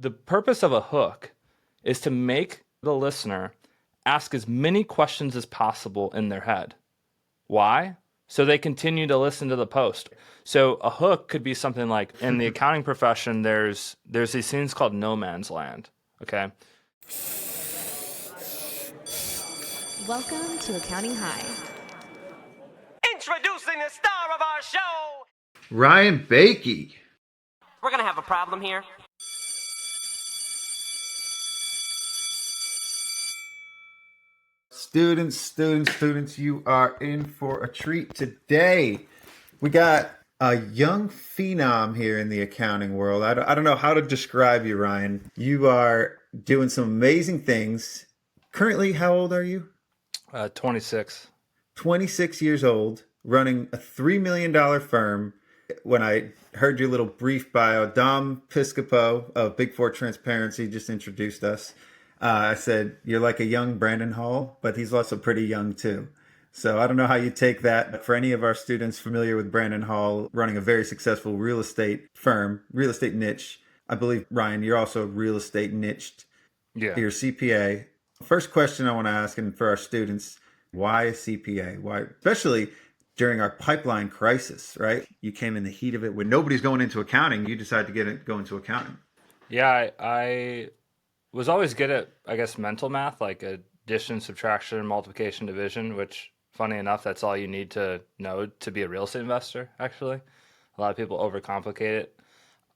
The purpose of a hook is to make the listener ask as many questions as possible in their head. Why? So they continue to listen to the post. So a hook could be something like, in the accounting profession, there's these things called no man's land. Okay. Welcome to Accounting High. Introducing the star of our show, Ryan Bakke. We're gonna have a problem here. Students, you are in for a treat today. We got a young phenom here in the accounting world. I don't know how to describe you, Ryan. You are doing some amazing things. Currently, how old are you? 26. 26 years old, running a $3 million firm. When I heard your little brief bio, Dom Piscopo of Big Four Transparency just introduced us. I said, you're like a young Brandon Hall, but he's also pretty young too. So I don't know how you take that. But for any of our students familiar with Brandon Hall, running a very successful real estate firm, real estate niche, I believe, Ryan, you're also real estate niched. Yeah. You're a CPA. First question I want to ask, and for our students, why a CPA? Why, especially during our pipeline crisis, right? You came in the heat of it when nobody's going into accounting. You decided to go into accounting. Yeah, I was always good at, I guess, mental math, like addition, subtraction, multiplication, division, which, funny enough, that's all you need to know to be a real estate investor, actually. A lot of people overcomplicate it.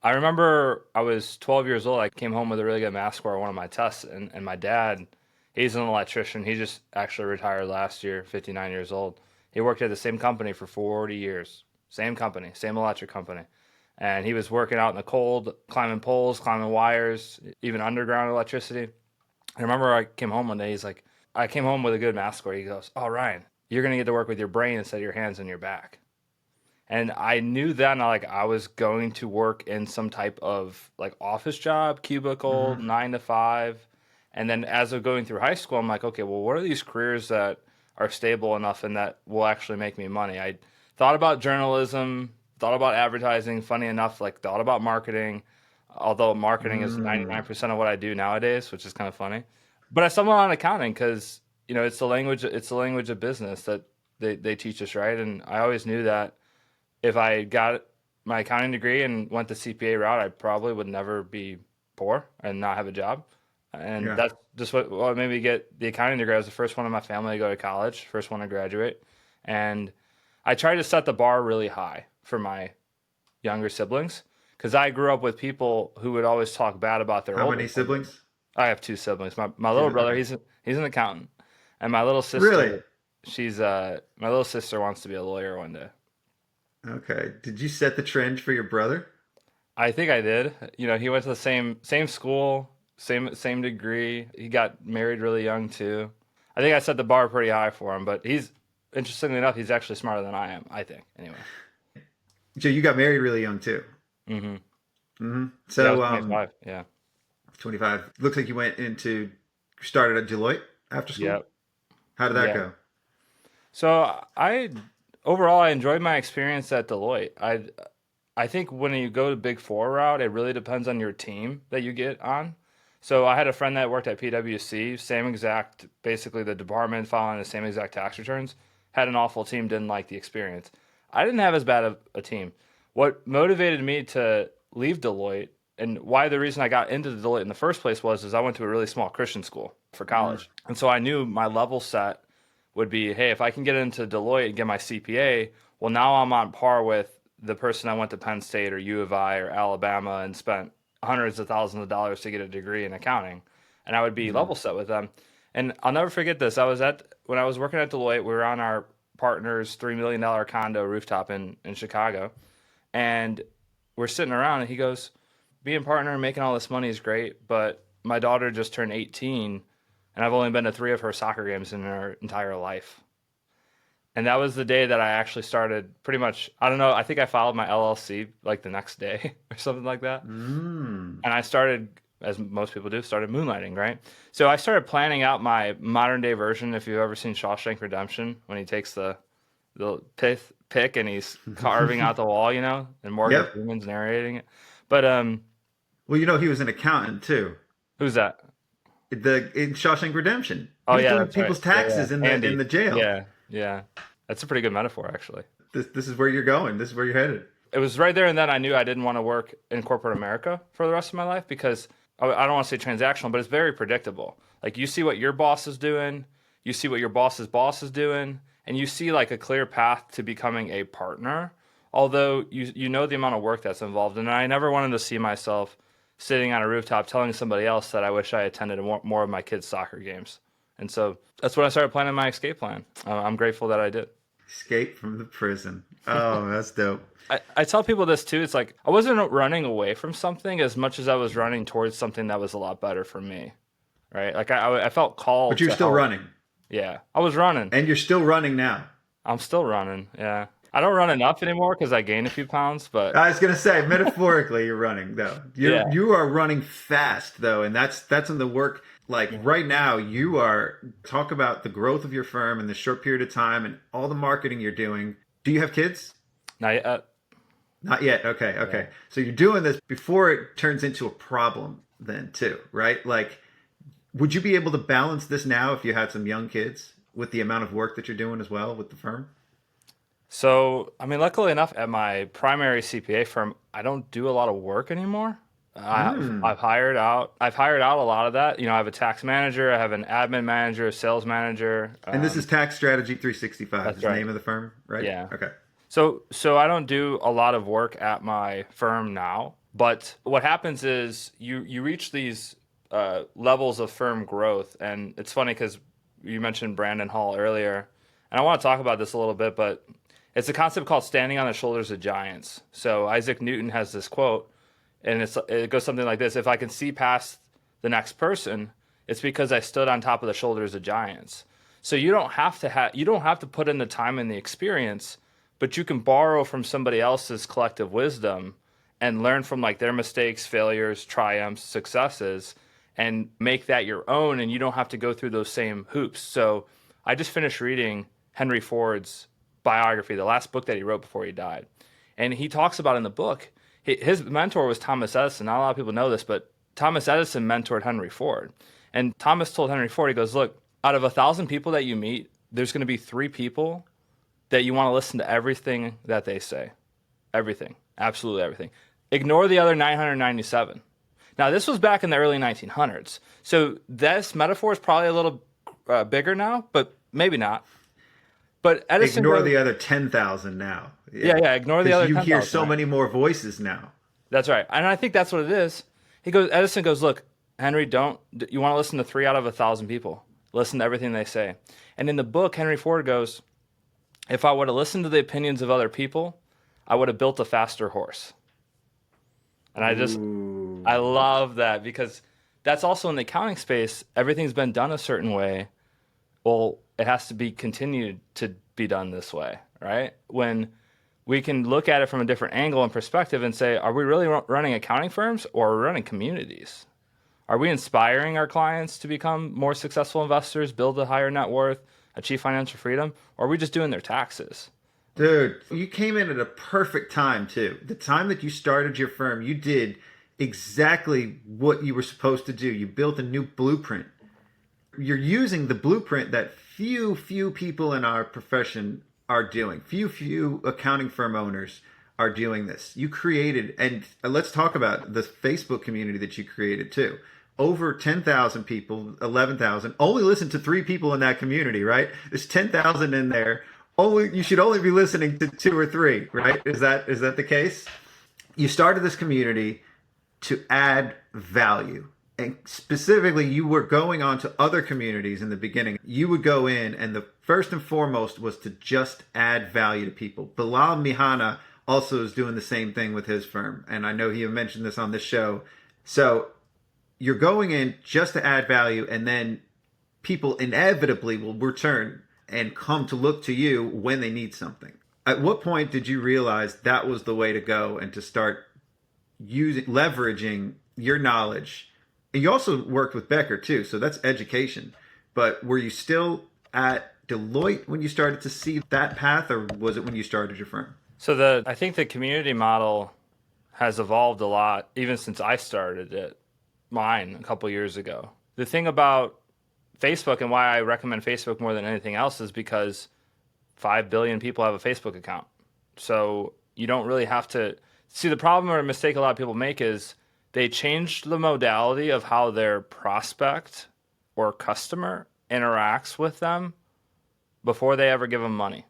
I remember I was 12 years old. I came home with a really good math score on one of my tests, and my dad, he's an electrician. He just actually retired last year, 59 years old. He worked at the same company for 40 years. Same company, same electric company. And he was working out in the cold, climbing poles, climbing wires, even underground electricity. I remember I came home one day, he's like, I came home with a good math score. He goes, "Oh, Ryan, you're going to get to work with your brain instead of your hands and your back." And I knew then, like, I was going to work in some type of like office job, cubicle, 9 to 5. And then as of going through high school, I'm like, okay, well, what are these careers that are stable enough and that will actually make me money? I thought about journalism, thought about advertising, funny enough, like thought about marketing, although marketing is 99% of what I do nowadays, which is kind of funny. But I stumbled on accounting because, it's the language of business that they teach us, right? And I always knew that if I got my accounting degree and went the CPA route, I probably would never be poor and not have a job. And Yeah. that's just what made me get the accounting degree. I was the first one in my family to go to college, first one to graduate. And I tried to set the bar really high for my younger siblings because I grew up with people who would always talk bad about their How older many siblings. siblings? I have two siblings. My little brother, Okay. he's an accountant, and my little Really? sister, she's my little sister wants to be a lawyer one day. Okay. Did you set the trend for your brother? I think I did. He went to the same school, same degree. He got married really young too. I think I set the bar pretty high for him, but interestingly enough, he's actually smarter than I am, I think, anyway. So you got married really young too. Mm-hmm. Mm-hmm. Yeah, I was So 25. Yeah. 25. Looks like you started at Deloitte after school. Yep. How did that Yeah. go? So overall I enjoyed my experience at Deloitte. I think when you go to Big Four route, it really depends on your team that you get on. So I had a friend that worked at PwC, same exact, basically the department filing the same exact tax returns. Had an awful team, didn't like the experience. I didn't have as bad of a team. What motivated me to leave Deloitte and why the reason I got into Deloitte in the first place was I went to a really small Christian school for college. And so I knew my level set would be, hey, if I can get into Deloitte and get my CPA, well, now I'm on par with the person I went to Penn State or U of I or Alabama and spent hundreds of thousands of dollars to get a degree in accounting. And I would be level set with them. And I'll never forget this. When I was working at Deloitte, we were on our partner's $3 million condo rooftop in Chicago. And we're sitting around and he goes, being partner and making all this money is great, but my daughter just turned 18 and I've only been to 3 of her soccer games in her entire life. And that was the day that I actually started pretty much, I don't know, I think I filed my LLC like the next day or something like that. And I started, as most people do, started moonlighting, right? So I started planning out my modern day version. If you've ever seen Shawshank Redemption, when he takes the pick and he's carving out the wall, and Morgan Yep. Freeman's narrating it. But Well, you know, he was an accountant too. Who's that? In Shawshank Redemption, he Oh was yeah, doing that's right. people's Yeah, yeah. taxes in Andy. the jail. Yeah, yeah. That's a pretty good metaphor, actually. This is where you're going. This is where you're headed. It was right there and then I knew I didn't want to work in corporate America for the rest of my life because I don't want to say transactional, but it's very predictable. Like you see what your boss is doing, you see what your boss's boss is doing, and you see like a clear path to becoming a partner. Although you know the amount of work that's involved, and I never wanted to see myself sitting on a rooftop telling somebody else that I wish I attended more of my kids' soccer games. And so that's when I started planning my escape plan. I'm grateful that I did. Escape from the prison. Oh, that's dope. I tell people this too. It's like I wasn't running away from something as much as I was running towards something that was a lot better for me. Right? Like I felt called. But you're to still help. running. Yeah, I was running. And you're still running now. I'm still running. Yeah, I don't run enough anymore because I gained a few pounds. But I was gonna say, metaphorically, you're running though. You are running fast though, and that's in the work. Like right now, you are talk about the growth of your firm in this short period of time and all the marketing you're doing. Do you have kids? Not yet. Not yet. Okay. Yeah. So you're doing this before it turns into a problem, then too, right? Like, would you be able to balance this now if you had some young kids with the amount of work that you're doing as well with the firm? So, I mean, luckily enough, at my primary CPA firm, I don't do a lot of work anymore. I've hired out a lot of that. You know, I have a tax manager, I have an admin manager, a sales manager. And this is Tax Strategy 365. That's Is right. the name of the firm, right? Yeah. Okay. So I don't do a lot of work at my firm now. But what happens is you reach these levels of firm growth, and it's funny because you mentioned Brandon Hall earlier, and I want to talk about this a little bit, but it's a concept called standing on the shoulders of giants. So Isaac Newton has this quote, and it goes something like this: "If I can see past the next person, it's because I stood on top of the shoulders of giants." So you don't have to put in the time and the experience, but you can borrow from somebody else's collective wisdom and learn from like their mistakes, failures, triumphs, successes, and make that your own. And you don't have to go through those same hoops. So I just finished reading Henry Ford's biography, the last book that he wrote before he died. And he talks about in the book, his mentor was Thomas Edison. Not a lot of people know this, but Thomas Edison mentored Henry Ford. And Thomas told Henry Ford, he goes, look, out of 1,000 people that you meet, there's going to be 3 people that you want to listen to everything that they say. Everything. Absolutely everything. Ignore the other 997. Now, this was back in the early 1900s. So this metaphor is probably a little bigger now, but maybe not. But Edison ignore the other 10,000 now. Yeah, ignore the other 10,000. You hear so many more voices now. That's right. And I think that's what it is. Edison goes, look, Henry, you want to listen to 3 out of 1,000 people. Listen to everything they say. And in the book, Henry Ford goes, if I would have listened to the opinions of other people, I would have built a faster horse. And I love that because that's also in the accounting space. Everything's been done a certain way. Well, it has to be continued to be done this way, right? When we can look at it from a different angle and perspective and say, are we really running accounting firms or are we running communities? Are we inspiring our clients to become more successful investors, build a higher net worth, achieve financial freedom, or are we just doing their taxes? Dude, you came in at a perfect time, too. The time that you started your firm, you did exactly what you were supposed to do. You built a new blueprint. You're using the blueprint that few people in our profession are doing. Few accounting firm owners are doing this. You created, and let's talk about the Facebook community that you created, too. Over 10,000 people, 11,000, only listen to 3 people in that community, right? There's 10,000 in there. You should only be listening to 2 or 3, right? Is that the case? You started this community to add value. And specifically, you were going on to other communities in the beginning. You would go in, and the first and foremost was to just add value to people. Bilal Mehanna also is doing the same thing with his firm. And I know he mentioned this on this show. So you're going in just to add value, and then people inevitably will return and come to look to you when they need something. At what point did you realize that was the way to go and to start leveraging your knowledge? And you also worked with Becker too, so that's education. But were you still at Deloitte when you started to see that path, or was it when you started your firm? So I think the community model has evolved a lot, even since I started mine a couple years ago. The thing about Facebook and why I recommend Facebook more than anything else is because 5 billion people have a Facebook account. So you don't really have to see. The problem or mistake a lot of people make is they changed the modality of how their prospect or customer interacts with them before they ever give them money.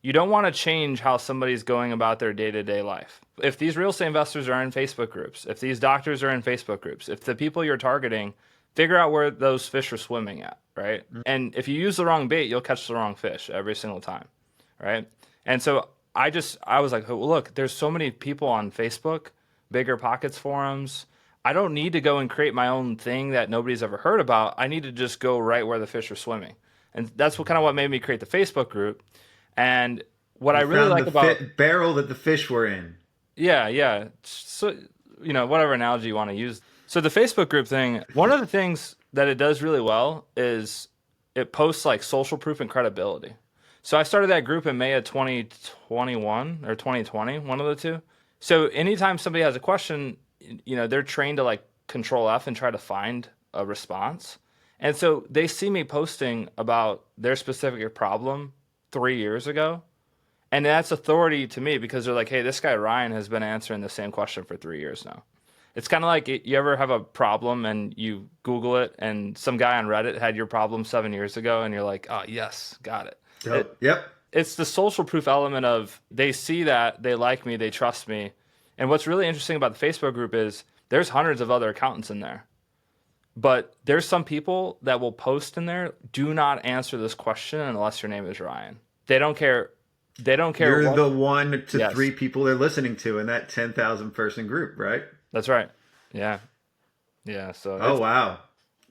You don't want to change how somebody's going about their day-to-day life. If these real estate investors are in Facebook groups, if these doctors are in Facebook groups, if the people you're targeting, figure out where those fish are swimming at, right? And if you use the wrong bait, you'll catch the wrong fish every single time, right? And so I was like, oh, look, there's so many people on Facebook, Bigger Pockets forums. I don't need to go and create my own thing that nobody's ever heard about. I need to just go right where the fish are swimming. And that's what made me create the Facebook group. And what I really like about barrel that the fish were in. Yeah. So, whatever analogy you want to use. So the Facebook group thing, one of the things that it does really well is it posts like social proof and credibility. So I started that group in May of 2021 or 2020, one of the two. So anytime somebody has a question, they're trained to like control F and try to find a response. And so they see me posting about their specific problem 3 years ago. And that's authority to me because they're like, hey, this guy Ryan has been answering the same question for 3 years now. It's kind of like you ever have a problem and you Google it and some guy on Reddit had your problem 7 years ago and you're like, oh, yes, got it. Yep. It's the social proof element of they see that, they like me, they trust me. And what's really interesting about the Facebook group is there's hundreds of other accountants in there. But there's some people that will post in there, do not answer this question unless your name is Ryan. They don't care. You're the 1 to Yes. 3 people they're listening to in that 10,000 person group, right? That's right. Yeah. So. Oh, wow.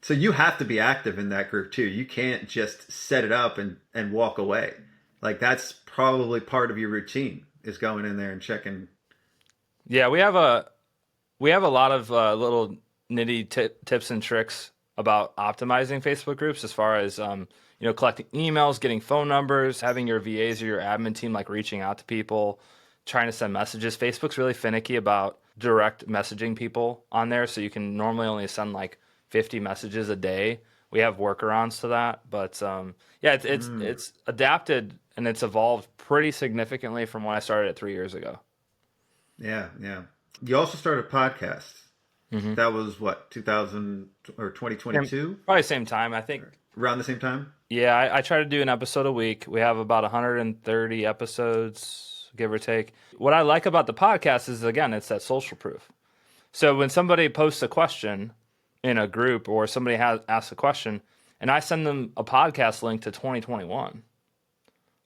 So you have to be active in that group too. You can't just set it up and walk away. Like that's probably part of your routine is going in there and checking. Yeah, we have a lot of little nitty tips and tricks about optimizing Facebook groups as far as collecting emails, getting phone numbers, having your VAs or your admin team like reaching out to people, trying to send messages. Facebook's really finicky about direct messaging people on there, so you can normally only send like 50 messages a day. We have workarounds to that, but it's adapted and it's evolved pretty significantly from when I started it 3 years ago. Yeah. You also started a podcast. Mm-hmm. That was what, 2000 or 2022? Probably same time, I think. Around the same time? Yeah, I try to do an episode a week. We have about 130 episodes, give or take. What I like about the podcast is, again, it's that social proof. So when somebody posts a question in a group or somebody asks a question, and I send them a podcast link to 2021,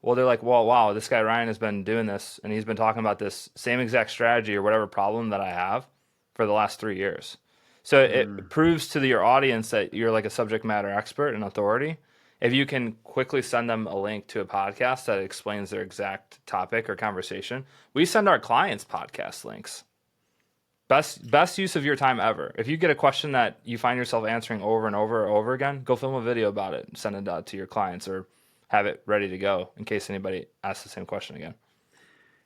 well, they're like, well, wow, this guy Ryan has been doing this, and he's been talking about this same exact strategy or whatever problem that I have for the last 3 years. So it proves to your audience that you're like a subject matter expert and authority. If you can quickly send them a link to a podcast that explains their exact topic or conversation, we send our clients podcast links. Best use of your time ever. If you get a question that you find yourself answering over and over and over again, go film a video about it and send it out to your clients or have it ready to go in case anybody asks the same question again.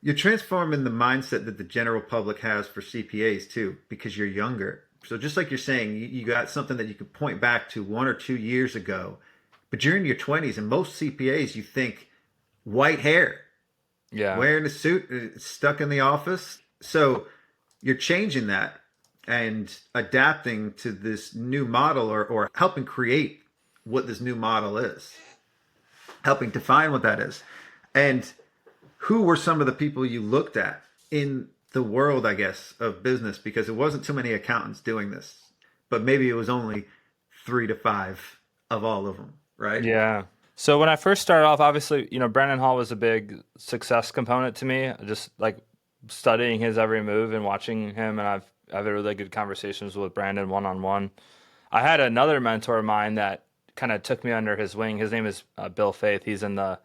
You're transforming the mindset that the general public has for CPAs too, because you're younger. So just like you're saying, you got something that you could point back to 1 or 2 years ago, but you're in your 20s, and most CPAs, you think white hair, wearing a suit, stuck in the office. So you're changing that and adapting to this new model or helping create what this new model is, helping define what that is. And who were some of the people you looked at in the world, I guess, of business? Because it wasn't too many accountants doing this, but maybe it was only 3 to 5 of all of them, right? Yeah. So when I first started off, obviously, Brandon Hall was a big success component to me. Just like studying his every move and watching him, and I've had really good conversations with Brandon one-on-one. I had another mentor of mine that kind of took me under his wing. His name is Bill Faith. He's in the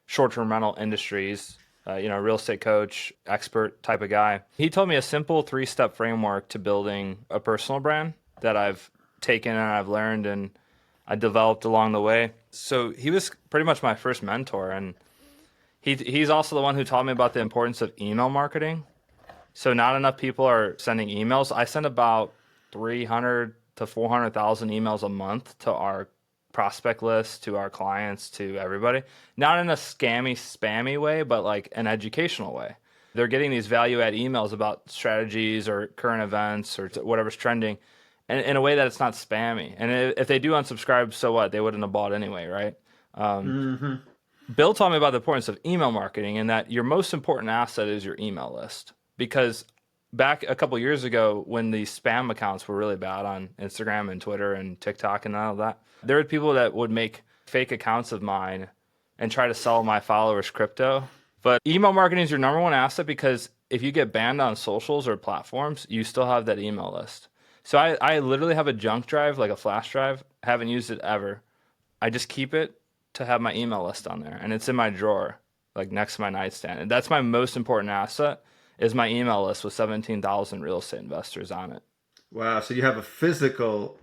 short-term rental industries. Real estate coach, expert type of guy. He told me a simple 3-step framework to building a personal brand that I've taken and I've learned and I developed along the way. So he was pretty much my first mentor, and he's also the one who taught me about the importance of email marketing. So not enough people are sending emails. I send about 300 to 400,000 emails a month to our prospect list, to our clients, to everybody. Not in a scammy, spammy way, but like an educational way. They're getting these value add emails about strategies or current events or whatever's trending, and in a way that it's not spammy. And if they do unsubscribe, so what? They wouldn't have bought anyway, right? Bill taught me about the importance of email marketing and that your most important asset is your email list. Because back a couple years ago, when these spam accounts were really bad on Instagram and Twitter and TikTok and all of that, there were people that would make fake accounts of mine and try to sell my followers crypto. But email marketing is your number one asset because if you get banned on socials or platforms, you still have that email list. So I literally have a junk drive, like a flash drive. I haven't used it ever. I just keep it to have my email list on there, and it's in my drawer, like next to my nightstand. And that's my most important asset is my email list with 17,000 real estate investors on it. Wow. So you have a physical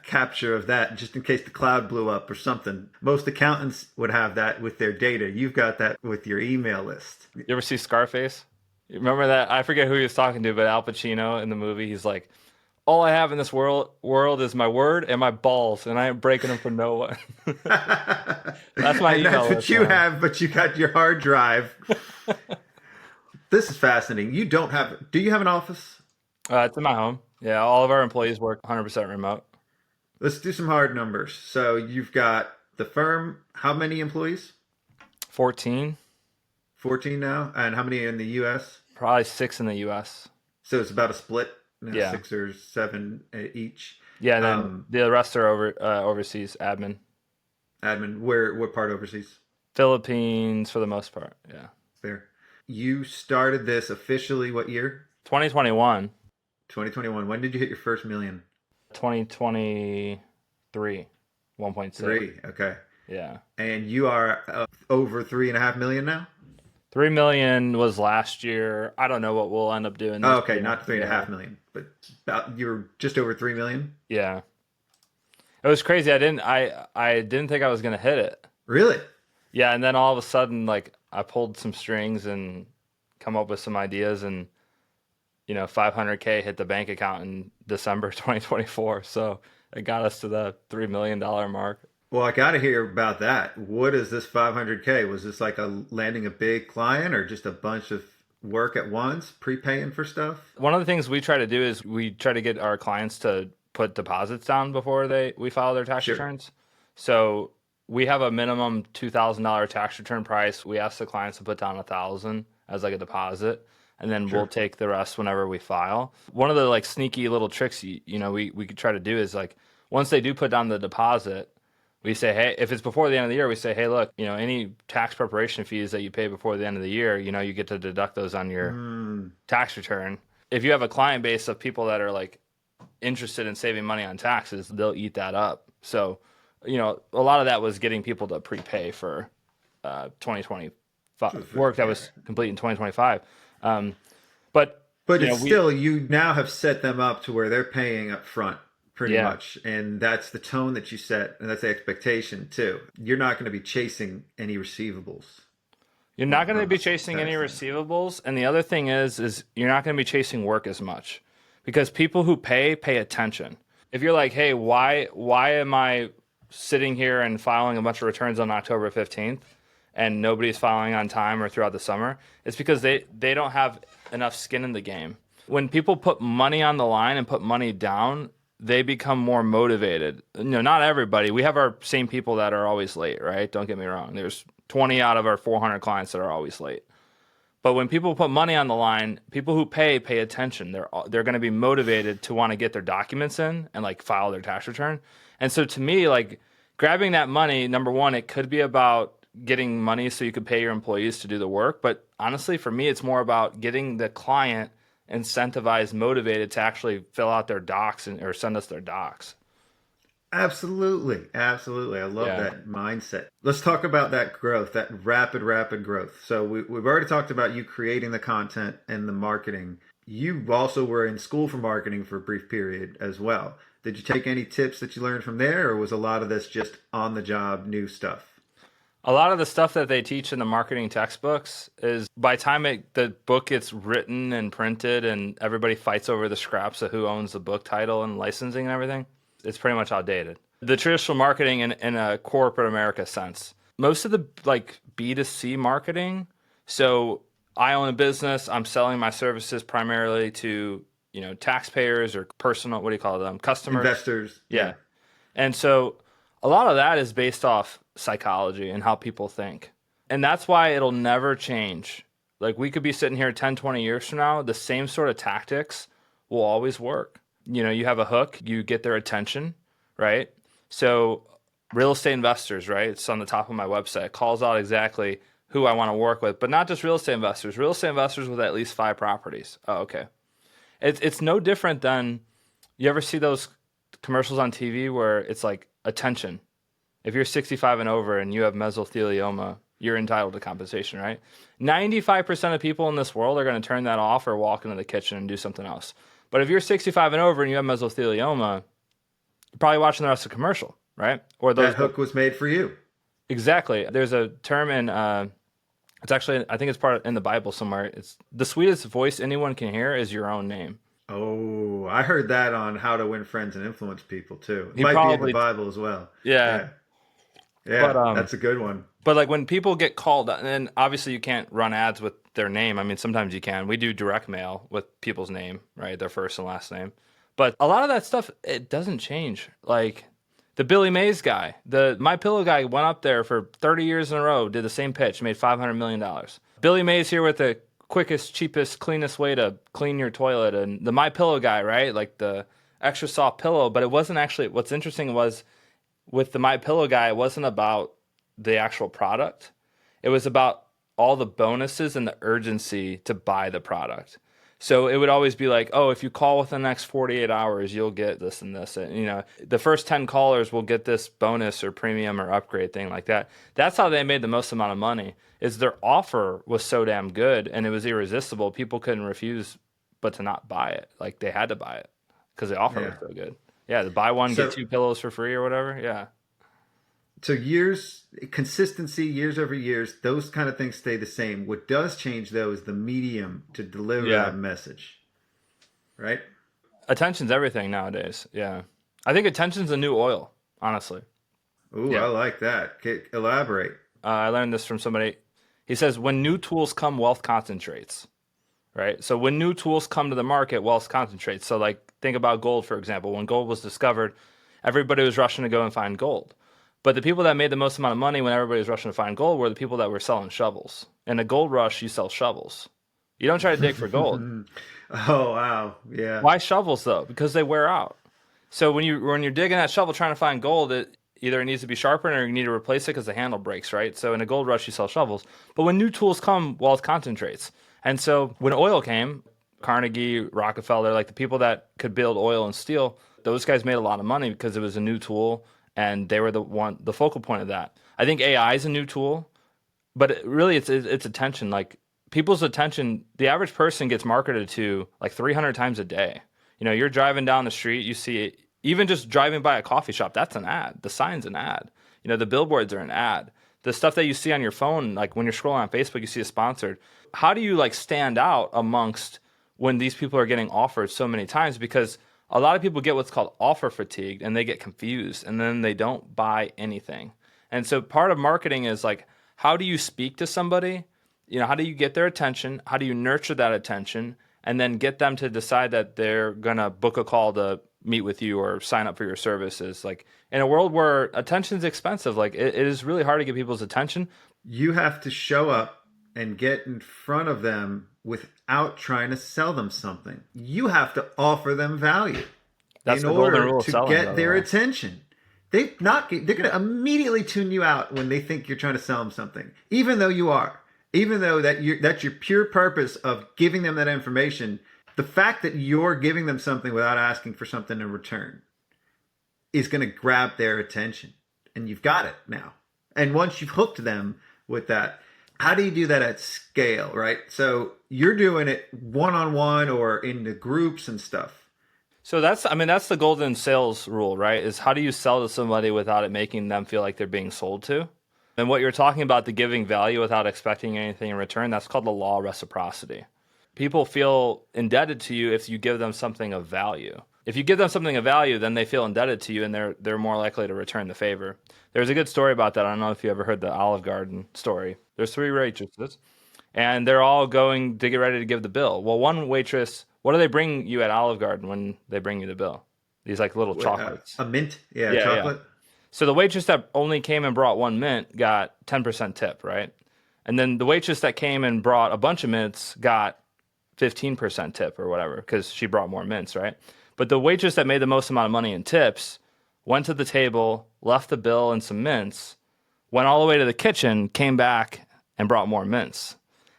capture of that just in case the cloud blew up or something. Most accountants would have that with their data. You've got that with your email list. You ever see Scarface? You remember that? I forget who he was talking to, but Al Pacino in the movie, he's like, all I have in this world is my word and my balls, and I ain't breaking them for no one. That's my email That's what list you now. have, but you got your hard drive. This is fascinating. Do you have an office? It's in my home. Yeah, all of our employees work 100% remote. Let's do some hard numbers. So you've got the firm. How many employees? 14, 14 now. And how many in the U.S.? probably 6 in the U.S. So it's about a split, Yeah. 6 or 7 each. Yeah, then the rest are overseas admin. Admin, what part overseas? Philippines for the most part. Yeah. Fair. You started this officially what year? 2021, 2021. When did you hit your first million? 2023, 1.6. 3. Okay. Yeah. And you are over 3.5 million now? 3 million was last year. I don't know what we'll end up doing. Oh, okay, year. not 3.5 million, but you're just over 3 million. Yeah. It was crazy. I didn't think I was gonna hit it. Really? Yeah, and then all of a sudden, like I pulled some strings and come up with some ideas, and 500K hit the bank account in December 2024. So it got us to the $3 million mark. Well, I got to hear about that. What is this 500K? Was this like landing a big client or just a bunch of work at once, prepaying for stuff? One of the things we try to do is we try to get our clients to put deposits down before we file their tax returns. So we have a minimum $2,000 tax return price. We ask the clients to put down $1,000 as like a deposit, and then we'll take the rest whenever we file. One of the like sneaky little tricks we could try to do is like once they do put down the deposit, we say, hey, if it's before the end of the year, we say, hey, look, any tax preparation fees that you pay before the end of the year, you get to deduct those on your tax return. If you have a client base of people that are like interested in saving money on taxes, they'll eat that up. So, a lot of that was getting people to prepay for 2025 work that was complete in 2025. But it's still, you now have set them up to where they're paying up front pretty much. And that's the tone that you set. And that's the expectation too. You're not going to be chasing any receivables. You're not going to be chasing any receivables. And the other thing is you're not going to be chasing work as much because people who pay attention. If you're like, hey, why am I sitting here and filing a bunch of returns on October 15th and nobody's filing on time or throughout the summer? It's because they don't have enough skin in the game. When people put money on the line and put money down, they become more motivated. Not everybody. We have our same people that are always late, right? Don't get me wrong. There's 20 out of our 400 clients that are always late. But when people put money on the line, people who pay attention. They're going to be motivated to want to get their documents in and like file their tax return. And so to me, like grabbing that money, number one, it could be about getting money so you could pay your employees to do the work. But honestly, for me, it's more about getting the client incentivized, motivated to actually fill out their docs or send us their docs. Absolutely. I love that mindset. Let's talk about that growth, that rapid growth. So we've already talked about you creating the content and the marketing. You also were in school for marketing for a brief period as well. Did you take any tips that you learned from there, or was a lot of this just on the job new stuff? A lot of the stuff that they teach in the marketing textbooks is by the time the book gets written and printed and everybody fights over the scraps of who owns the book title and licensing and everything, it's pretty much outdated. The traditional marketing in a corporate America sense, most of the like B2C marketing, so I own a business, I'm selling my services primarily to, taxpayers or personal, what do you call them? Customers. Investors. Yeah. And so a lot of that is based off psychology and how people think. And that's why it'll never change. Like we could be sitting here 10, 20 years from now, the same sort of tactics will always work. You have a hook, you get their attention, right? So real estate investors, right? It's on the top of my website. It calls out exactly who I want to work with, but not just real estate investors with at least 5 properties. Oh, okay. It's no different than, you ever see those commercials on TV where it's like attention. If you're 65 and over and you have mesothelioma, you're entitled to compensation, right? 95% of people in this world are going to turn that off or walk into the kitchen and do something else. But if you're 65 and over and you have mesothelioma, you're probably watching the rest of the commercial, right? Or that hook was made for you. Exactly. There's a term in, it's actually, I think it's in the Bible somewhere. It's the sweetest voice anyone can hear is your own name. Oh, I heard that on How to Win Friends and Influence People too. It might be in the Bible as well. Yeah. Yeah, but, that's a good one. But like when people get called, and obviously you can't run ads with their name. I mean, sometimes you can. We do direct mail with people's name, right? Their first and last name. But a lot of that stuff, it doesn't change. Like the Billy Mays guy, the My Pillow guy went up there for 30 years in a row, did the same pitch, made $500 million. Billy Mays here with the quickest, cheapest, cleanest way to clean your toilet. And the My Pillow guy, right? Like the extra soft pillow. But it wasn't actually, what's interesting was with the My Pillow guy, it wasn't about the actual product. It was about all the bonuses and the urgency to buy the product. So it would always be like, oh, if you call within the next 48 hours, you'll get this and this. And, the first 10 callers will get this bonus or premium or upgrade thing like that. That's how they made the most amount of money, is their offer was so damn good and it was irresistible. People couldn't refuse but to not buy it. Like they had to buy it because the offer was so good. Yeah, the buy one, get 2 pillows for free or whatever. Yeah. So consistency, years over years, those kind of things stay the same. What does change, though, is the medium to deliver that message, right? Attention's everything nowadays, yeah. I think attention's the new oil, honestly. Ooh, I like that. Elaborate. I learned this from somebody. He says, when new tools come, wealth concentrates, right? So when new tools come to the market, wealth concentrates. So like think about gold, for example. When gold was discovered, everybody was rushing to go and find gold. But the people that made the most amount of money when everybody was rushing to find gold were the people that were selling shovels. In a gold rush, you sell shovels. You don't try to dig for gold. Oh, wow. Yeah. Why shovels, though? Because they wear out. So when you're digging that shovel trying to find gold, it needs to be sharpened or you need to replace it because the handle breaks, right? So in a gold rush, you sell shovels. But when new tools come, wealth concentrates. And so when oil came, Carnegie, Rockefeller, like the people that could build oil and steel, those guys made a lot of money because it was a new tool. And they were the focal point of that. I think AI is a new tool, but it's attention. Like people's attention, the average person gets marketed to like 300 times a day. You're driving down the street, you see it, even just driving by a coffee shop, that's an ad. The sign's an ad. The billboards are an ad. The stuff that you see on your phone, like when you're scrolling on Facebook, you see a sponsored. How do you like stand out amongst when these people are getting offered so many times? Because a lot of people get what's called offer fatigue and they get confused and then they don't buy anything. And so part of marketing is like, how do you speak to somebody? How do you get their attention? How do you nurture that attention and then get them to decide that they're going to book a call to meet with you or sign up for your services? Like in a world where attention is expensive, like it is really hard to get people's attention. You have to show up and get in front of them without trying to sell them something. You have to offer them value in order to get their attention. They're going to immediately tune you out when they think you're trying to sell them something, even though you are. Even though that's your pure purpose of giving them that information. The fact that you're giving them something without asking for something in return is going to grab their attention. And you've got it now. And once you've hooked them with that, how do you do that at scale, right? So you're doing it one-on-one or in the groups and stuff. So that's the golden sales rule, right? Is how do you sell to somebody without it making them feel like they're being sold to? And what you're talking about, the giving value without expecting anything in return, that's called the law of reciprocity. People feel indebted to you if you give them something of value. If you give them something of value, then they feel indebted to you, and they're more likely to return the favor. There's a good story about that. I don't know if you ever heard the Olive Garden story. There's three waitresses, and they're all going to get ready to give the bill. Well, one waitress, what do they bring you at Olive Garden when they bring you the bill? These like little chocolates. A mint, Yeah, chocolate. So the waitress that only came and brought one mint got 10% tip, right? And then the waitress that came and brought a bunch of mints got 15% tip or whatever because she brought more mints, right? But the waitress that made the most amount of money in tips went to the table, left the bill and some mints, went all the way to the kitchen, came back and brought more mints.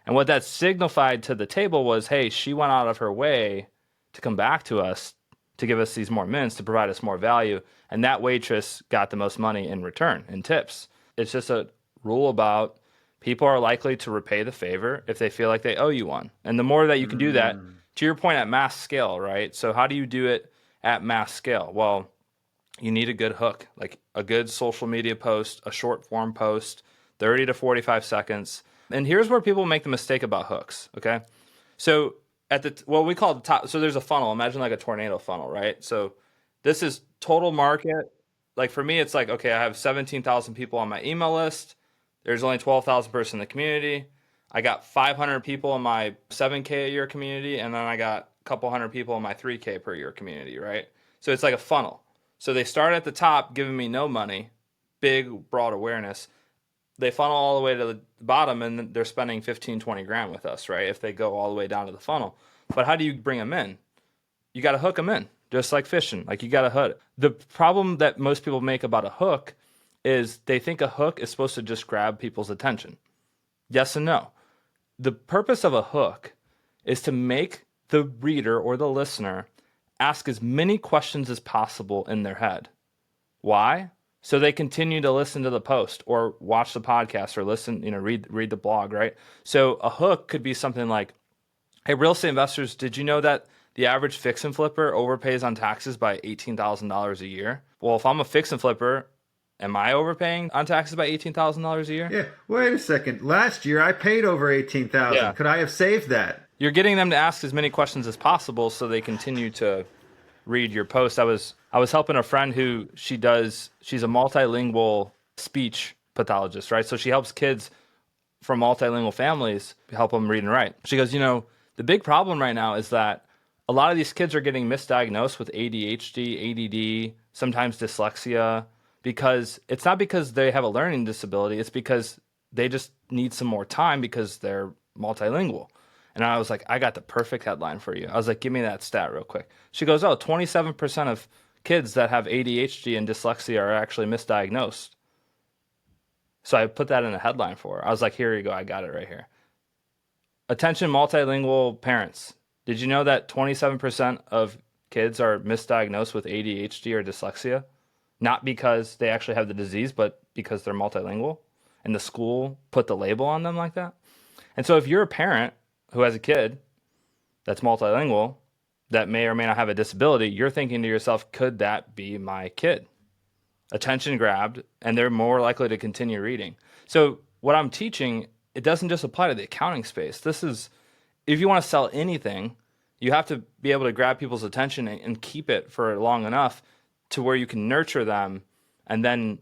And what that signified to the table was, hey, she went out of her way to come back to us to give us these more mints, to provide us more value. And that waitress got the most money in return in tips. It's just a rule about people are likely to repay the favor if they feel like they owe you one. And the more that you can do that, to your point, at mass scale, right? So how do you do it at mass scale? Well, you need a good hook, like a good social media post, a short form post, 30 to 45 seconds. And here's where people make the mistake about hooks, okay? So at what we call the top, so there's a funnel. Imagine like a tornado funnel, right? So this is total market. Like for me, it's like, okay, I have 17,000 people on my email list. There's only 12,000 person in the community. I got 500 people in my 7K a year community, and then I got a couple hundred people in my 3K per year community, right? So it's like a funnel. So they start at the top giving me no money, big, broad awareness. They funnel all the way to the bottom, and they're spending 15, 20 grand with us, right? If they go all the way down to the funnel. But how do you bring them in? You got to hook them in, just like fishing. Like you got to hook. The problem that most people make about a hook is they think a hook is supposed to just grab people's attention. Yes and no. The purpose of a hook is to make the reader or the listener ask as many questions as possible in their head. Why? So they continue to listen to the post or watch the podcast or listen, read the blog, right? So a hook could be something like, hey, real estate investors, did you know that the average fix and flipper overpays on taxes by $18,000 a year? Well, if I'm a fix and flipper, am I overpaying on taxes by $18,000 a year? Yeah. Wait a second. Last year I paid over $18,000. Yeah. Could I have saved that? You're getting them to ask as many questions as possible so they continue to read your post. I was helping a friend who she's a multilingual speech pathologist, right? So she helps kids from multilingual families help them read and write. She goes, the big problem right now is that a lot of these kids are getting misdiagnosed with ADHD, ADD, sometimes dyslexia, because it's not because they have a learning disability, it's because they just need some more time because they're multilingual. And I was like, I got the perfect headline for you. I was like, give me that stat real quick. She goes, 27% of kids that have ADHD and dyslexia are actually misdiagnosed. So I put that in a headline for her. I was like, here you go. I got it right here. Attention multilingual parents. Did you know that 27% of kids are misdiagnosed with ADHD or dyslexia? Not because they actually have the disease, but because they're multilingual and the school put the label on them like that. And so if you're a parent who has a kid that's multilingual that may or may not have a disability, you're thinking to yourself, could that be my kid? Attention grabbed, and they're more likely to continue reading. So what I'm teaching, it doesn't just apply to the accounting space. This is, if you want to sell anything, you have to be able to grab people's attention and keep it for long enough to where you can nurture them and then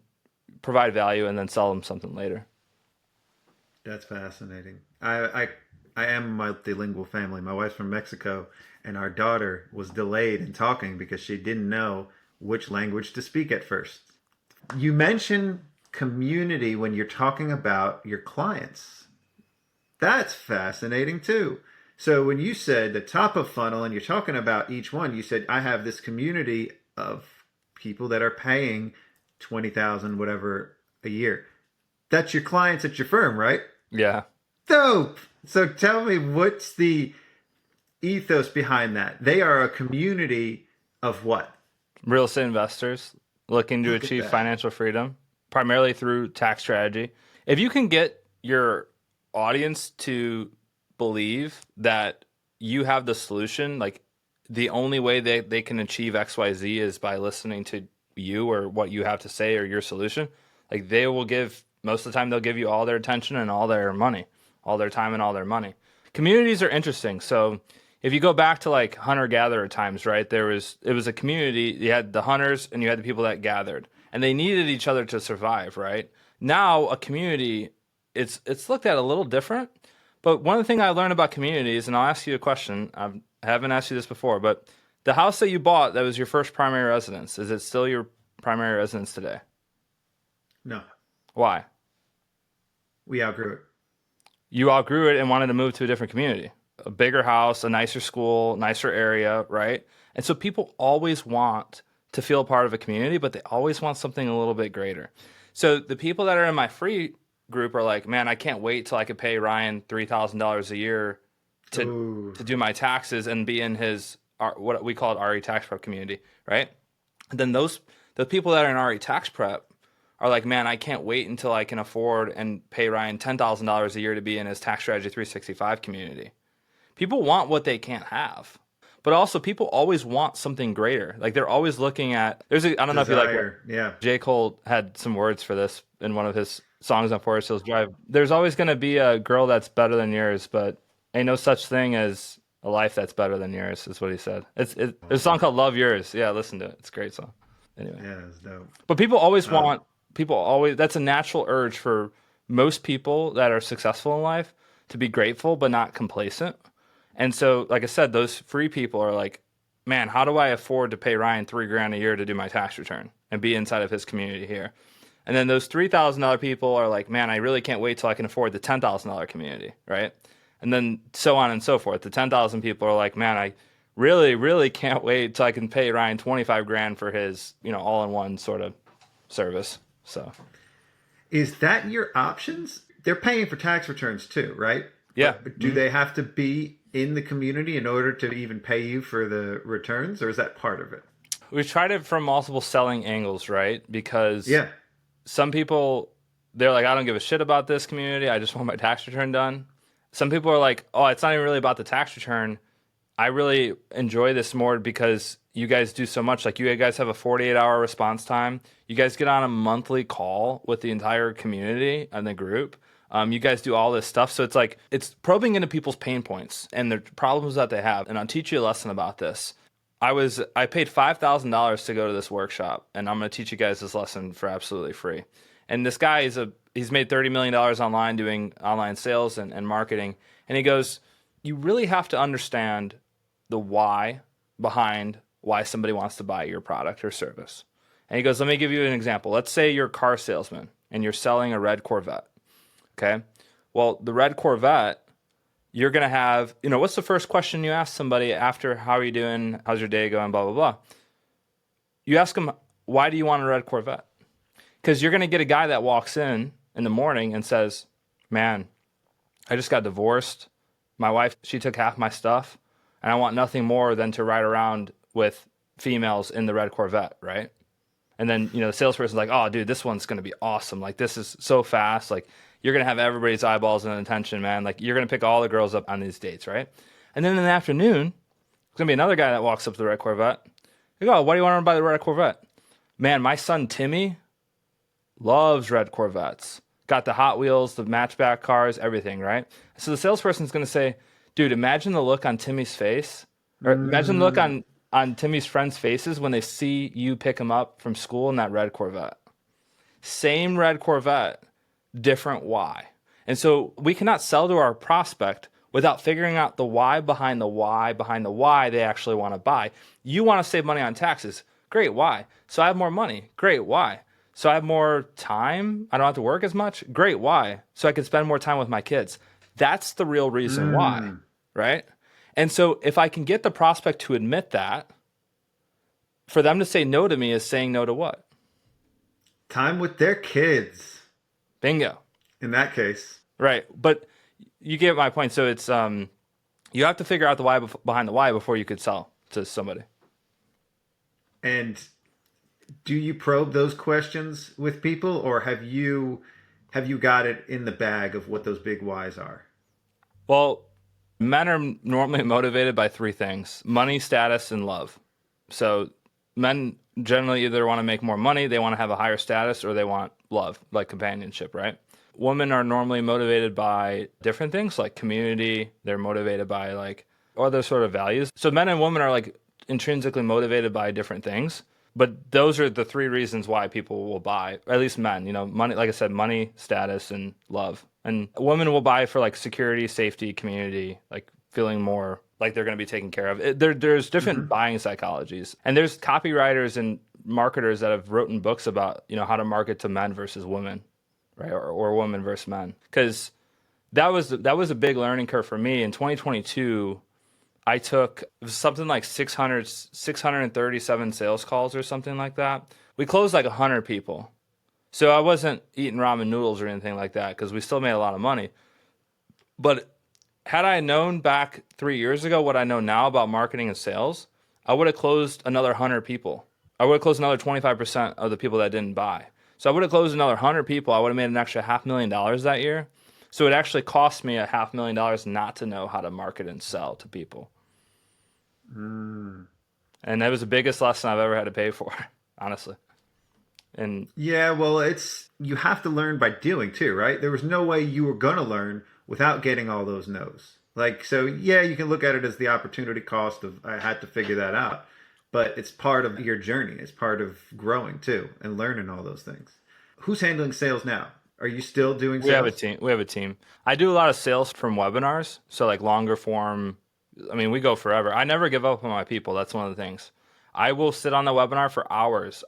provide value and then sell them something later. That's fascinating. I am a multilingual family. My wife's from Mexico, and our daughter was delayed in talking because she didn't know which language to speak at first. You mention community when you're talking about your clients. That's fascinating too. So when you said the top of funnel and you're talking about each one, you said, I have this community of people that are paying $20,000 whatever a year. That's your clients at your firm, right? Yeah. Dope. So tell me, what's the ethos behind that? They are a community of what? Real estate investors looking to achieve financial freedom, primarily through tax strategy. If you can get your audience to believe that you have the solution, like the only way they can achieve XYZ is by listening to you or what you have to say or your solution, like they will give most of the time they'll give you all their attention and all their money, all their time and all their money. Communities are interesting. So if you go back to like hunter-gatherer times, right, it was a community. You had the hunters and you had the people that gathered, and they needed each other to survive, right? Now a community, it's looked at a little different. But one of the things I learned about communities, and I'll ask you a question. I haven't asked you this before, but the house that you bought that was your first primary residence, is it still your primary residence today? No, Why? we outgrew it. You outgrew it and wanted to move to a different community, a bigger house, a nicer school, nicer area, right? And so people always want to feel a part of a community, but they always want something a little bit greater. So the people that are in my free group are like, man, I can't wait till I could pay Ryan $3,000 a year to do my taxes and be in his, what we call it, RE tax prep community, right? And then the people that are in RE tax prep are like, man, I can't wait until I can afford and pay Ryan $10,000 a year to be in his Tax Strategy 365 community. People want what they can't have. But also people always want something greater. Like they're always looking at, I don't know if you like, yeah. J. Cole had some words for this in one of his songs on Forest Hills Drive. There's always going to be a girl that's better than yours, but ain't no such thing as a life that's better than yours, is what he said. There's a song called Love Yours. Yeah, listen to it. It's a great song. Anyway. Yeah, it's dope. But that's a natural urge for most people that are successful in life to be grateful but not complacent. And so, like I said, those free people are like, man, how do I afford to pay Ryan $3,000 a year to do my tax return and be inside of his community here? And then those $3,000 people are like, man, I really can't wait till I can afford the $10,000 community, right? And then so on and so forth. The 10,000 people are like, man, I really, really can't wait till I can pay Ryan $25,000 for his, all-in-one sort of service. So, is that your options? They're paying for tax returns too, right? Yeah. But do they have to be in the community in order to even pay you for the returns, or is that part of it? We've tried it from multiple selling angles, right? Because yeah, some people, they're like, I don't give a shit about this community. I just want my tax return done. Some people are like, oh, it's not even really about the tax return. I really enjoy this more because you guys do so much. Like you guys have a 48-hour response time. You guys get on a monthly call with the entire community and the group. You guys do all this stuff. So it's probing into people's pain points and the problems that they have. And I'll teach you a lesson about this. I paid $5,000 to go to this workshop, and I'm going to teach you guys this lesson for absolutely free. And this guy he's made $30 million online doing online sales and marketing. And he goes, you really have to understand the why behind why somebody wants to buy your product or service. And he goes, let me give you an example. Let's say you're a car salesman and you're selling a red Corvette. Okay. Well, the red Corvette, you're going to have, what's the first question you ask somebody after, how are you doing? How's your day going? Blah, blah, blah. You ask them, why do you want a red Corvette? Because you're going to get a guy that walks in the morning and says, man, I just got divorced. My wife, she took half my stuff, and I want nothing more than to ride around with females in the red Corvette, right? And then, the salesperson's like, oh, dude, this one's going to be awesome. Like, this is so fast. Like, you're going to have everybody's eyeballs and attention, man. Like, you're going to pick all the girls up on these dates, right? And then in the afternoon, there's going to be another guy that walks up to the red Corvette. You go, why do you want to buy the red Corvette? Man, my son Timmy loves red Corvettes. Got the Hot Wheels, the matchback cars, everything, right? So the salesperson's going to say, dude, imagine the look on Timmy's face, or imagine the look on Timmy's friends' faces when they see you pick him up from school in that red Corvette. Same red Corvette, different why. And so we cannot sell to our prospect without figuring out the why behind the why they actually want to buy. You want to save money on taxes. Great, why? So I have more money. Great, why? So I have more time. I don't have to work as much. Great, why? So I can spend more time with my kids. That's the real reason why, right? And so if I can get the prospect to admit that, for them to say no to me is saying no to what? Time with their kids. Bingo. In that case. Right. But you get my point. So it's you have to figure out the why behind the why before you could sell to somebody. And do you probe those questions with people, or have you got it in the bag of what those big whys are? Well, men are normally motivated by three things: money, status, and love. So men generally either want to make more money, they want to have a higher status, or they want love, like companionship, right? Women are normally motivated by different things like community. They're motivated by like other sort of values. So men and women are like intrinsically motivated by different things. But those are the three reasons why people will buy, or at least men, money, like I said, money, status, and love. And women will buy for like security, safety, community, like feeling more like they're going to be taken care of. There's different buying psychologies. And there's copywriters and marketers that have written books about, how to market to men versus women, right? Or women versus men. Because that was a big learning curve for me. In 2022, I took something like 637 sales calls or something like that. We closed like 100 people. So I wasn't eating ramen noodles or anything like that because we still made a lot of money. But had I known back 3 years ago what I know now about marketing and sales, I would have closed another 100 people. I would have closed another 25% of the people that didn't buy. So I would have closed another 100 people. I would have made an extra $500,000 that year. So it actually cost me $500,000 not to know how to market and sell to people. And that was the biggest lesson I've ever had to pay for, honestly. And yeah, well, you have to learn by doing too, right? There was no way you were going to learn without getting all those no's. Like, so yeah, you can look at it as the opportunity cost of I had to figure that out, but it's part of your journey. It's part of growing too and learning all those things. Who's handling sales now? Are you still doing sales? we have a team. I do a lot of sales from webinars, so like longer form. I mean, we go forever. I never give up on my people. That's one of the things. I will sit on the webinar for hours.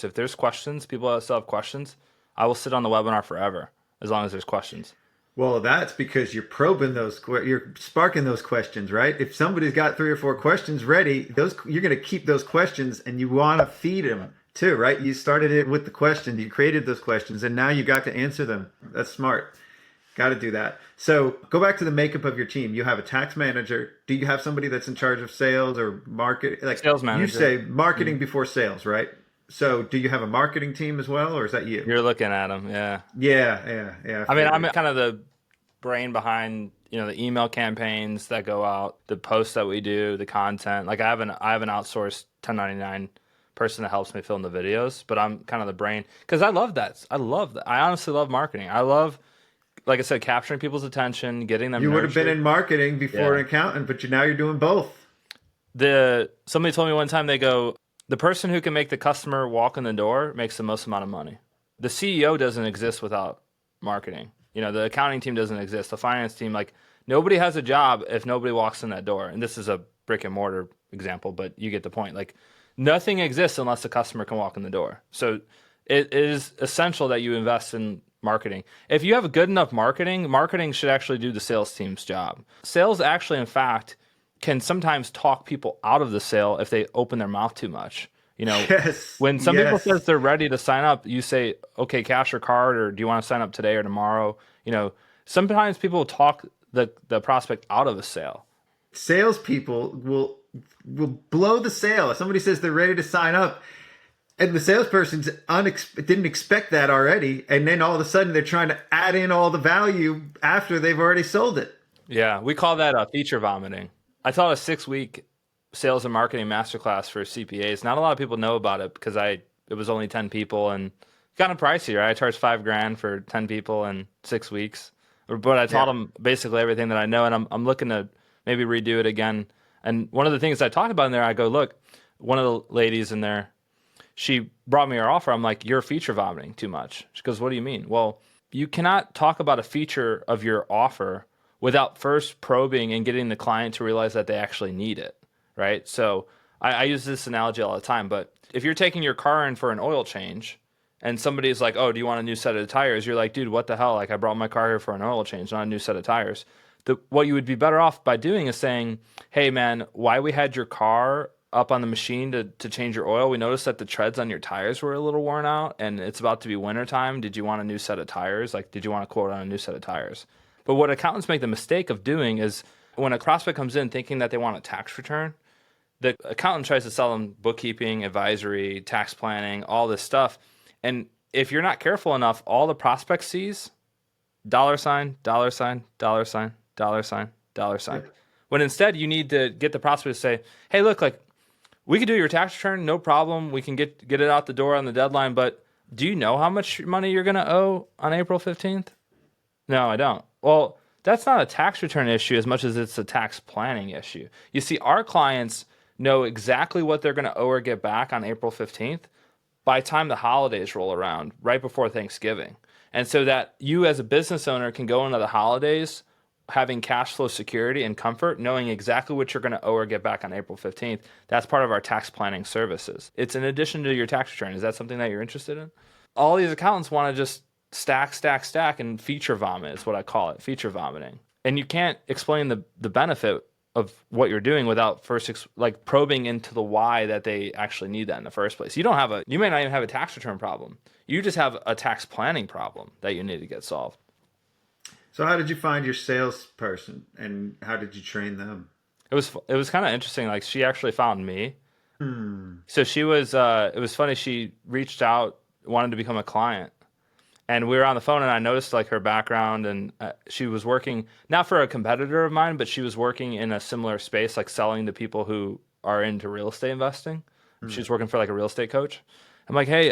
If there's questions, people that still have questions, I will sit on the webinar forever as long as there's questions. Well, that's because you're probing you're sparking those questions, right? If somebody's got 3 or 4 questions ready, you're going to keep those questions and you want to feed them too, right? You started it with the question, you created those questions, and now you got to answer them. That's smart. Got to do that. So go back to the makeup of your team. You have a tax manager. Do you have somebody that's in charge of sales or market? Like sales manager. You say marketing before sales, right? So do you have a marketing team as well, or is that you? You're looking at them, yeah. Yeah. I mean, I'm kind of the brain behind, the email campaigns that go out, the posts that we do, the content. Like I have an outsourced 1099 person that helps me film the videos, but I'm kind of the brain because I love that. I honestly love marketing. I love, like I said, capturing people's attention, getting them. You would have been in marketing before an accountant, but now you're doing both. Somebody told me one time, they go, the person who can make the customer walk in the door makes the most amount of money. The CEO doesn't exist without marketing. The accounting team doesn't exist. The finance team, like nobody has a job if nobody walks in that door. And this is a brick and mortar example, but you get the point. Like nothing exists unless the customer can walk in the door. So it is essential that you invest in marketing. If you have good enough marketing should actually do the sales team's job. Sales actually, in fact, can sometimes talk people out of the sale if they open their mouth too much. Yes. When some people says they're ready to sign up, you say, okay, cash or card, or do you want to sign up today or tomorrow? Sometimes people talk the prospect out of a sale. Salespeople will blow the sale. If somebody says they're ready to sign up, and the salesperson didn't expect that already, and then all of a sudden they're trying to add in all the value after they've already sold it. Yeah, we call that feature vomiting. I taught a 6-week sales and marketing masterclass for CPAs. Not a lot of people know about it because it was only 10 people and kind of pricey, right? I charged $5,000 for 10 people in 6 weeks, but I taught them basically everything that I know, and I'm looking to maybe redo it again. And one of the things I talked about in there, I go, look, one of the ladies in there, she brought me her offer. I'm like, you're feature vomiting too much. She goes, what do you mean? Well, you cannot talk about a feature of your offer without first probing and getting the client to realize that they actually need it, right? So I use this analogy all the time, but if you're taking your car in for an oil change and somebody's like, oh, do you want a new set of tires? You're like, dude, what the hell? Like, I brought my car here for an oil change, not a new set of tires. What you would be better off by doing is saying, hey, man, why we had your car up on the machine to change your oil, we noticed that the treads on your tires were a little worn out and it's about to be winter time. Did you want a new set of tires? Like, did you want a quote on a new set of tires? But what accountants make the mistake of doing is when a prospect comes in thinking that they want a tax return, the accountant tries to sell them bookkeeping, advisory, tax planning, all this stuff. And if you're not careful enough, all the prospect sees $, $, $, $, $, $. When instead you need to get the prospect to say, hey, look, like we could do your tax return, no problem. We can get it out the door on the deadline, but do you know how much money you're going to owe on April 15th? No, I don't. Well, that's not a tax return issue as much as it's a tax planning issue. You see, our clients know exactly what they're going to owe or get back on April 15th by the time the holidays roll around, right before Thanksgiving. And so that you as a business owner can go into the holidays having cash flow security and comfort, knowing exactly what you're going to owe or get back on April 15th. That's part of our tax planning services. It's in addition to your tax return. Is that something that you're interested in? All these accountants want to just stack, and feature vomit is what I call it, feature vomiting. And you can't explain the benefit of what you're doing without first probing into the why that they actually need that in the first place. You may not even have a tax return problem. You just have a tax planning problem that you need to get solved. So how did you find your salesperson, and how did you train them? It was kind of interesting. Like, she actually found me. So she was. It was funny. She reached out, wanted to become a client, and we were on the phone. And I noticed like her background, and she was working not for a competitor of mine, but she was working in a similar space, like selling to people who are into real estate investing. She was working for like a real estate coach. I'm like, hey,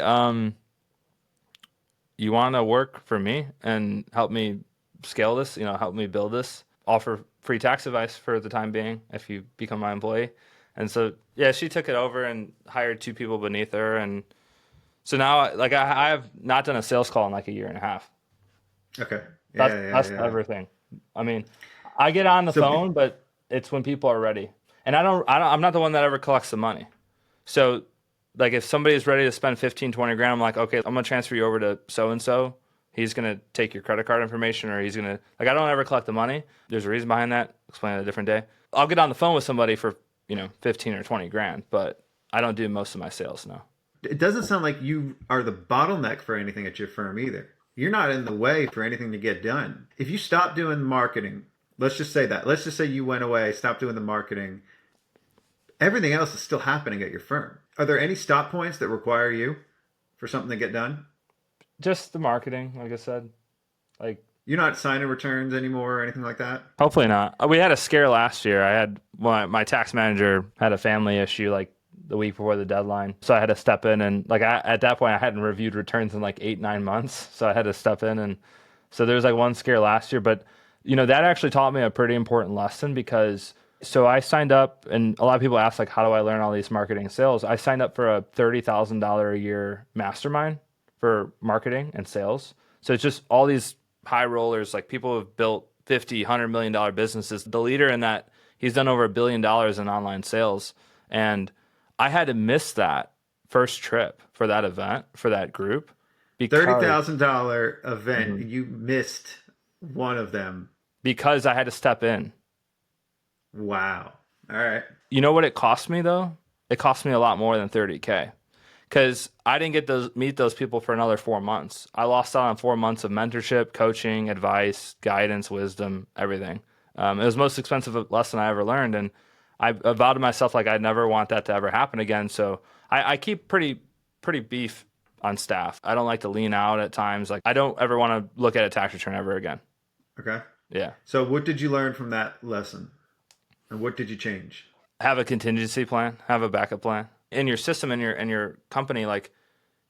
you want to work for me and help me scale this, help me build this, offer free tax advice for the time being if you become my employee. And so, yeah, she took it over and hired 2 people beneath her. And so now, like, I have not done a sales call in like a year and a half. Okay. That's everything. I mean, I get on the phone, but it's when people are ready. And I'm not the one that ever collects the money. So, like, if somebody is ready to spend 15, 20 grand, I'm like, okay, I'm going to transfer you over to so-and-so. He's going to take your credit card information, or he's going to, like, I don't ever collect the money. There's a reason behind that. Explain it a different day. I'll get on the phone with somebody for, 15 or 20 grand, but I don't do most of my sales now. It doesn't sound like you are the bottleneck for anything at your firm either. You're not in the way for anything to get done. If you stop doing marketing, let's just say that. Let's just say you went away, stopped doing the marketing. Everything else is still happening at your firm. Are there any stop points that require you for something to get done? Just the marketing, like I said. Like, you're not signing returns anymore or anything like that? Hopefully not. We had a scare last year. I had my tax manager had a family issue like the week before the deadline. So I had to step in, and like at that point I hadn't reviewed returns in like 8-9 months. So I had to step in, and so there was like one scare last year, but that actually taught me a pretty important lesson, because so I signed up, and a lot of people ask like, how do I learn all these marketing and sales? I signed up for a $30,000 a year mastermind for marketing and sales. So it's just all these high rollers, like people who have built $50, $100 million businesses. The leader in that, he's done over $1 billion in online sales. And I had to miss that first trip for that event, for that group. $30,000 event, you missed one of them. Because I had to step in. Wow. All right. You know what it cost me, though? It cost me a lot more than $30K. Because I didn't get to meet those people for another 4 months. I lost out on 4 months of mentorship, coaching, advice, guidance, wisdom, everything. It was the most expensive lesson I ever learned, and I vowed to myself like I'd never want that to ever happen again. So I keep pretty beef on staff. I don't like to lean out at times. Like, I don't ever want to look at a tax return ever again. Okay. Yeah. So what did you learn from that lesson, and what did you change? Have a contingency plan. Have a backup plan. In your system, in your company, like,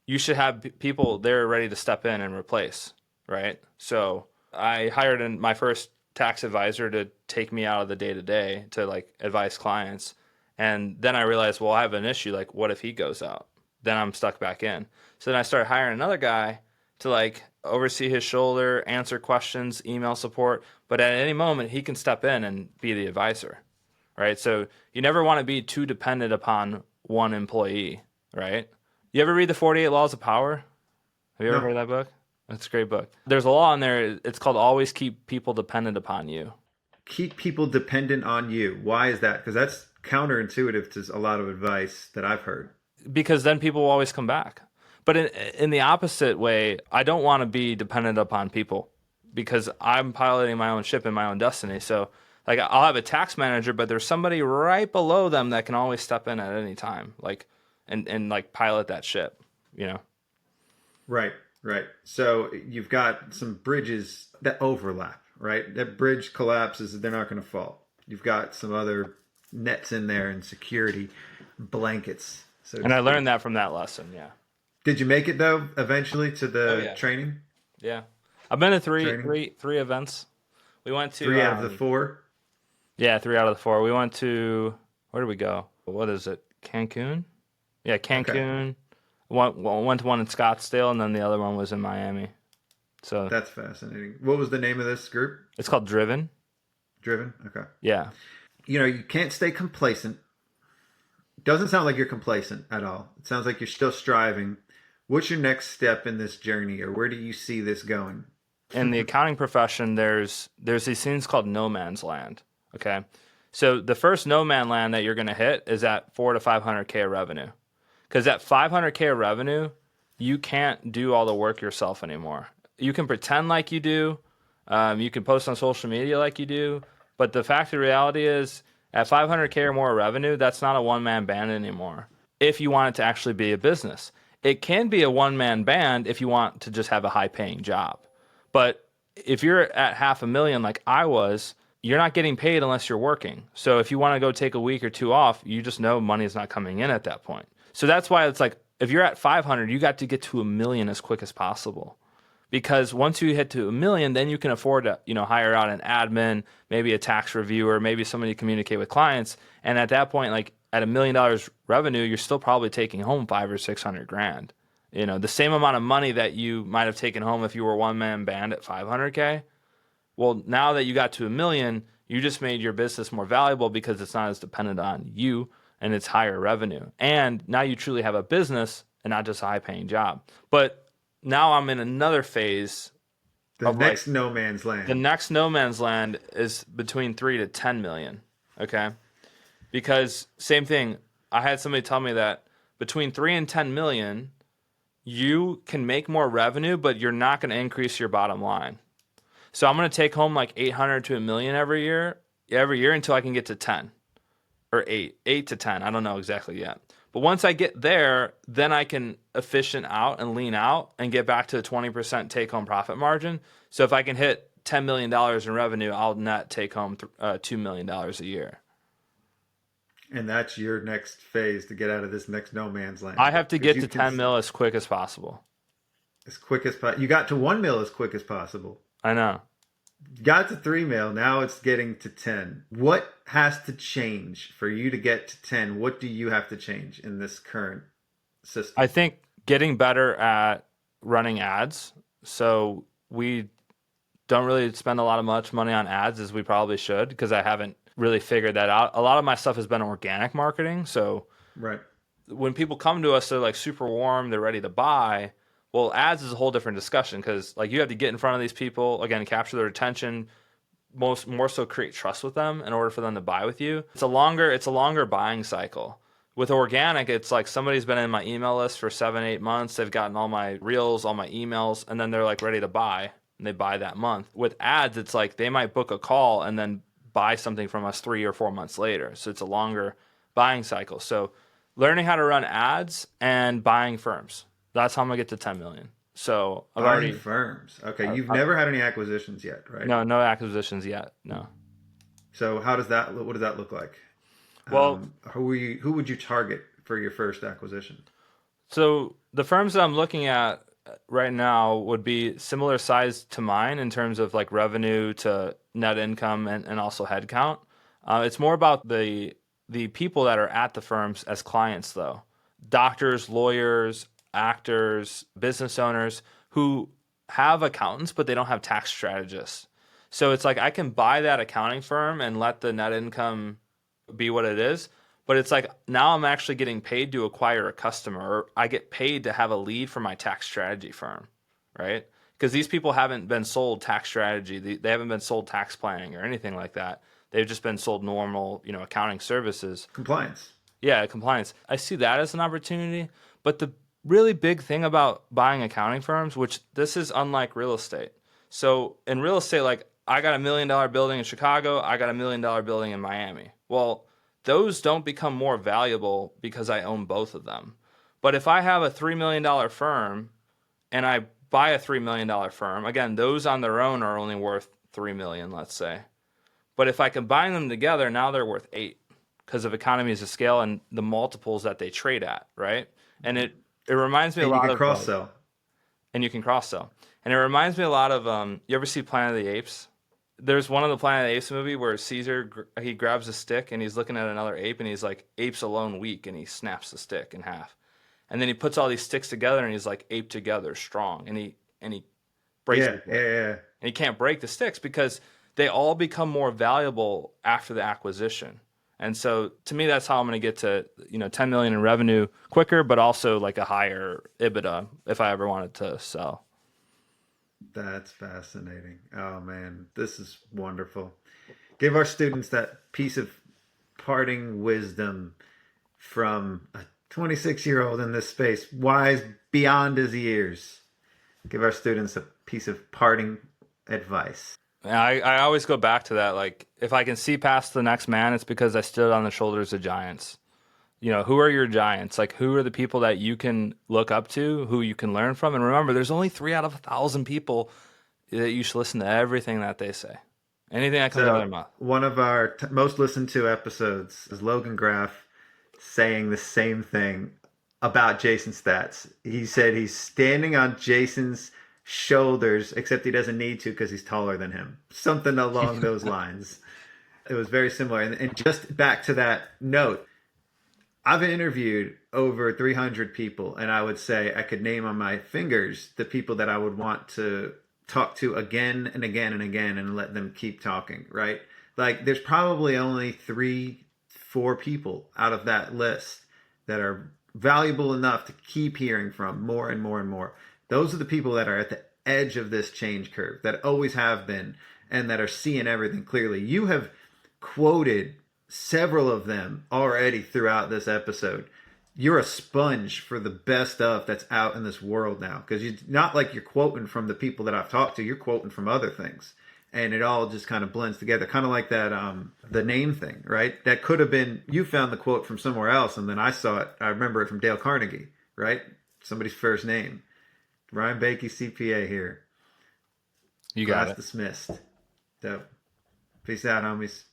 you should have people there ready to step in and replace, right? So I hired my first tax advisor to take me out of the day-to-day to like advise clients. And then I realized, well, I have an issue. Like, what if he goes out? Then I'm stuck back in. So then I started hiring another guy to like oversee his shoulder, answer questions, email support. But at any moment, he can step in and be the advisor, right? So you never want to be too dependent upon one employee, right? You ever read the 48 Laws of Power? Have you ever heard of that book? It's a great book. There's a law in there. It's called always keep people dependent upon you. Keep people dependent on you. Why is that? Because that's counterintuitive to a lot of advice that I've heard. Because then people will always come back. But in the opposite way, I don't want to be dependent upon people, because I'm piloting my own ship and my own destiny. So like, I'll have a tax manager, but there's somebody right below them that can always step in at any time, like, and like pilot that ship, Right. So you've got some bridges that overlap, right? That bridge collapses, they're not going to fall. You've got some other nets in there and security blankets. So to And I speak. learned that from that lesson. Yeah. Did you make it though eventually to Oh the yeah. training? Yeah. I've been to Training? three events. We went to, 3 out of the 4? yeah, 3 out of the 4. We went to, where did we go? What is it? Cancun? Yeah, Okay. Cancun. Went to one in Scottsdale, and then the other one was in Miami. So That's fascinating. What was the name of this group? it's called Driven. Driven? Okay. Yeah. You can't stay complacent. Doesn't sound like you're complacent at all. It sounds like you're still striving. What's your next step in this journey, or where do you see this going? In the accounting profession, there's these things called no man's land. Okay. So the first no man land that you're going to hit is at 4 to 500K of revenue. Because at 500K of revenue, you can't do all the work yourself anymore. You can pretend like you do. You can post on social media like you do. But the fact of the reality is, at 500K or more revenue, that's not a one-man band anymore. If you want it to actually be a business, it can be a one-man band if you want to just have a high-paying job. But if you're at 500,000 like I was, you're not getting paid unless you're working. So if you want to go take a week or two off, you just know money is not coming in at that point. So that's why it's like, if you're at 500, you got to get to 1 million as quick as possible. Because once you hit to 1 million, then you can afford to, hire out an admin, maybe a tax reviewer, maybe somebody to communicate with clients. And at that point, like at $1 million revenue, you're still probably taking home 500 or 600 grand. The same amount of money that you might have taken home if you were one man band at 500K. Well, now that you got to 1 million, you just made your business more valuable because it's not as dependent on you and it's higher revenue. And now you truly have a business and not just a high paying job. But now I'm in another phase. The next no man's land. The next no man's land is between 3 to 10 million. Okay. Because same thing. I had somebody tell me that between 3 and 10 million, you can make more revenue, but you're not going to increase your bottom line. So I'm going to take home like 800 to 1 million every year until I can get to 10 or 8 to 10. I don't know exactly yet. But once I get there, then I can efficient out and lean out and get back to a 20% take home profit margin. So if I can hit $10 million in revenue, I'll net take home $2 million a year. And that's your next phase to get out of this next no man's land. I have to get to 10 mil as quick as possible. As quick as possible. You got to 1 mil as quick as possible. I know. Got to 3 mil. Now it's getting to 10. What has to change for you to get to 10? What do you have to change in this current system? I think getting better at running ads. So we don't really spend a lot of much money on ads as we probably should, because I haven't really figured that out. A lot of my stuff has been organic marketing. So right. When people come to us, they're like super warm, they're ready to buy. Well, ads is a whole different discussion, because like you have to get in front of these people, again, capture their attention, more so create trust with them in order for them to buy with you. It's a longer buying cycle. With organic, it's like somebody's been in my email list for 7-8 months. They've gotten all my reels, all my emails, and then they're like ready to buy, and they buy that month. With ads, it's like they might book a call and then buy something from us 3 or 4 months later. So it's a longer buying cycle. So learning how to run ads and buying firms. That's how I'm gonna get to 10 million. So I've already firms. Okay, you've never had any acquisitions yet, right? No acquisitions yet. No. So what does that look like? Well, who would you target for your first acquisition? So the firms that I'm looking at right now would be similar size to mine in terms of like revenue to net income and also headcount. It's more about the people that are at the firms as clients, though. Doctors, lawyers, actors, business owners who have accountants, but they don't have tax strategists. So it's like I can buy that accounting firm and let the net income be what it is. But it's like now I'm actually getting paid to acquire a customer, or I get paid to have a lead for my tax strategy firm, right? Because these people haven't been sold tax strategy. They haven't been sold tax planning or anything like that. They've just been sold normal, accounting services. Compliance. Yeah, compliance. I see that as an opportunity. But the really big thing about buying accounting firms, which this is unlike real estate. So in real estate, like I got $1 million building in Chicago, I got $1 million building in Miami. Well, those don't become more valuable because I own both of them. But if I have a $3 million firm and I buy a $3 million firm, again, those on their own are only worth $3 million, let's say. But if I combine them together, now they're worth $8 million, because of economies of scale and the multiples that they trade at, right? And it reminds me a And you lot can of cross sell. and you can cross sell. And it reminds me a lot of you ever see Planet of the Apes? There's one of the Planet of the Apes movie where Caesar he grabs a stick and he's looking at another ape and he's like, apes alone weak, and he snaps the stick in half. And then he puts all these sticks together and he's like, ape together strong, and he breaks Yeah, it. yeah. And he can't break the sticks because they all become more valuable after the acquisition. And so to me, that's how I'm going to get to 10 million in revenue quicker, but also like a higher EBITDA if I ever wanted to sell. That's fascinating. Oh man, this is wonderful. Give our students that piece of parting wisdom from a 26-year-old in this space, wise beyond his years. Give our students a piece of parting advice. And I always go back to that. Like, if I can see past the next man, it's because I stood on the shoulders of giants. Who are your giants? Like, who are the people that you can look up to, who you can learn from? And remember, there's only 3 out of 1,000 people that you should listen to everything that they say. Anything that comes out of their mouth. One of our most listened to episodes is Logan Graf saying the same thing about Jason Staats. He said he's standing on Jason's shoulders, except he doesn't need to because he's taller than him. Something along those lines. It was very similar. And just back to that note, I've interviewed over 300 people, and I would say I could name on my fingers the people that I would want to talk to again and again and again and let them keep talking, right? Like, there's probably only 3-4 people out of that list that are valuable enough to keep hearing from more and more and more. Those are the people that are at the edge of this change curve, that always have been, and that are seeing everything clearly. You have quoted several of them already throughout this episode. You're a sponge for the best stuff that's out in this world now, because it's not like you're quoting from the people that I've talked to. You're quoting from other things, and it all just kind of blends together, kind of like that the name thing, right? That could have been you found the quote from somewhere else, and then I saw it. I remember it from Dale Carnegie, right? Somebody's first name. Ryan Bakke, CPA here. You got Class it. dismissed. So, peace out, homies.